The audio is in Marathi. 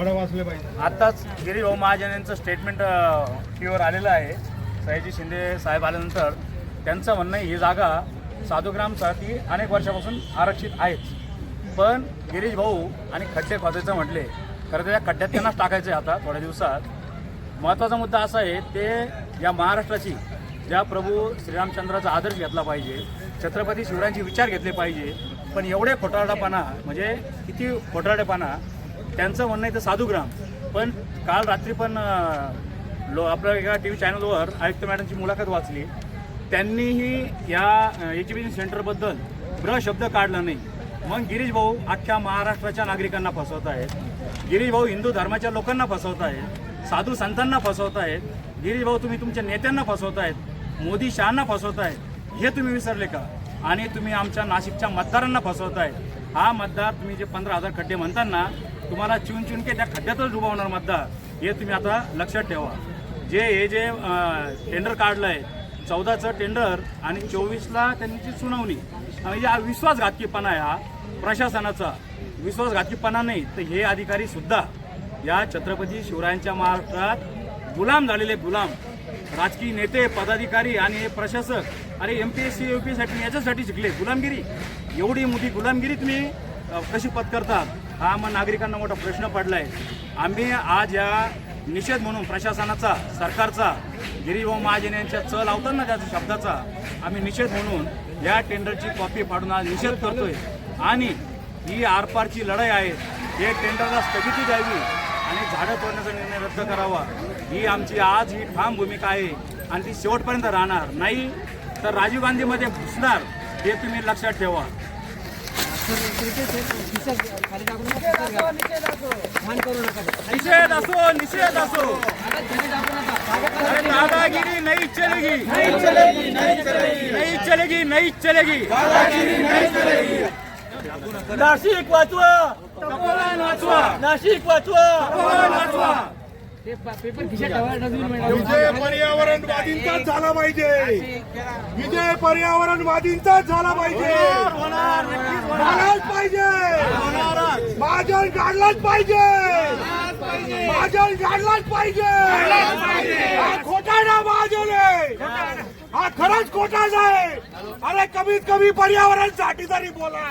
झाडं वाचले पाहिजे। आत्ताच गिरीभाऊ महाजन यांचं स्टेटमेंट टीव्हीवर आलेलं आहे। सयाजी शिंदे साहेब आल्यानंतर त्यांचं म्हणणं आहे ही जागा साधुग्रामसाठी अनेक वर्षापासून आरक्षित आहेच, पण गिरीश भाऊ आणि खड्डे खोदायचं म्हटले खरं तर त्या खड्ड्यात त्यांनाच टाकायचं आहे आता थोड्या दिवसात। महत्त्वाचा मुद्दा असा आहे ते या महाराष्ट्राची ज्या प्रभू श्रीरामचंद्राचा आदर्श घेतला पाहिजे, छत्रपती शिवरायांचे विचार घेतले पाहिजे, पण एवढे खोटारडेपणा म्हणजे किती खोटारडेपणा। त्यांचं म्हणणं आहे तर साधुग्राम, पण काल रात्री पण आपल्या एका टी व्ही चॅनलवर आयुक्त मॅडमची मुलाखत वाचली, त्यांनीही या एज्युकेशन सेंटरबद्दल ब्र शब्द काढला नाही। मग गिरीश भाऊ अख्ख्या महाराष्ट्राच्या नागरिकांना फसवत आहेत, गिरीश भाऊ हिंदू धर्माच्या लोकांना फसवत आहेत, साधू संतांना फसवत आहेत, गिरीश भाऊ तुम्ही तुमच्या नेत्यांना फसवत आहेत, मोदी शहांना फसवत आहेत, हे तुम्ही विसरले का? आणि तुम्ही आमच्या नाशिकच्या मतदारांना फसवत आहे। हा मतदार तुम्ही जे 15,000 खड्डे म्हणताना तुम्हाला चुन के त्या खड्ड्यातच डुबवणार मतदार, हे तुम्ही आता लक्षात ठेवा। हे जे टेंडर काढलं आहे 14चं टेंडर आणि 24ला त्यांची सुनावणी, म्हणजे हा विश्वासघातकीपणा आहे, हा प्रशासनाचा विश्वासघातकीपणा नाही। तर हे अधिकारी सुद्धा या छत्रपती शिवरायांच्या महाराष्ट्रात गुलाम झालेले गुलाम, राजकीय नेते पदाधिकारी आणि प्रशासक, अरे MPSC UPSC याच्यासाठी शिकले गुलामगिरी, एवढी मोठी गुलामगिरी तुम्ही कशी पत्करतात? हा मग नागरिकांना मोठा प्रश्न पडलाय। आम्ही आज या निषेध म्हणून प्रशासनाचा सरकारचा गिरीभाऊ महाजन यांच्या चल लावतात ना त्याच्या शब्दाचा, आम्ही निषेध म्हणून या टेंडरची कॉपी फाडून आज निषेध करतोय। आणि ही आरपारची लढाई आहे, हे टेंडरला स्थगिती द्यावी आणि झाडं तोडण्याचा निर्णय रद्द करावा, ही आमची आज ही ठाम भूमिका आहे आणि ती शेवटपर्यंत राहणार। नाही तर राजीव गांधीमध्ये घुसणार, हे तुम्ही लक्षात ठेवा। निषेध असो निषेध असो, दादागिरी नहीं चलेगी, नहीं चलेगी, नहीं चलेगी, नहीं चलेगी, नहीं चलेगी, दादागिरी नहीं चलेगी। नाशिक वाचवा, नाशिक वाचवा, वाचवा। विजय पर्यावरणवादींचाच झाला पाहिजे, विजय पर्यावरणवादींचाच झाला पाहिजे, झालाच पाहिजे, महाजन काढलाच पाहिजे, महाजन काढलाच पाहिजे। हा खोटारडा महाजन आहे, हा खरंच खोटारडा आहे। अरे कमीत कमी पर्यावरणासाठी तरी बोला।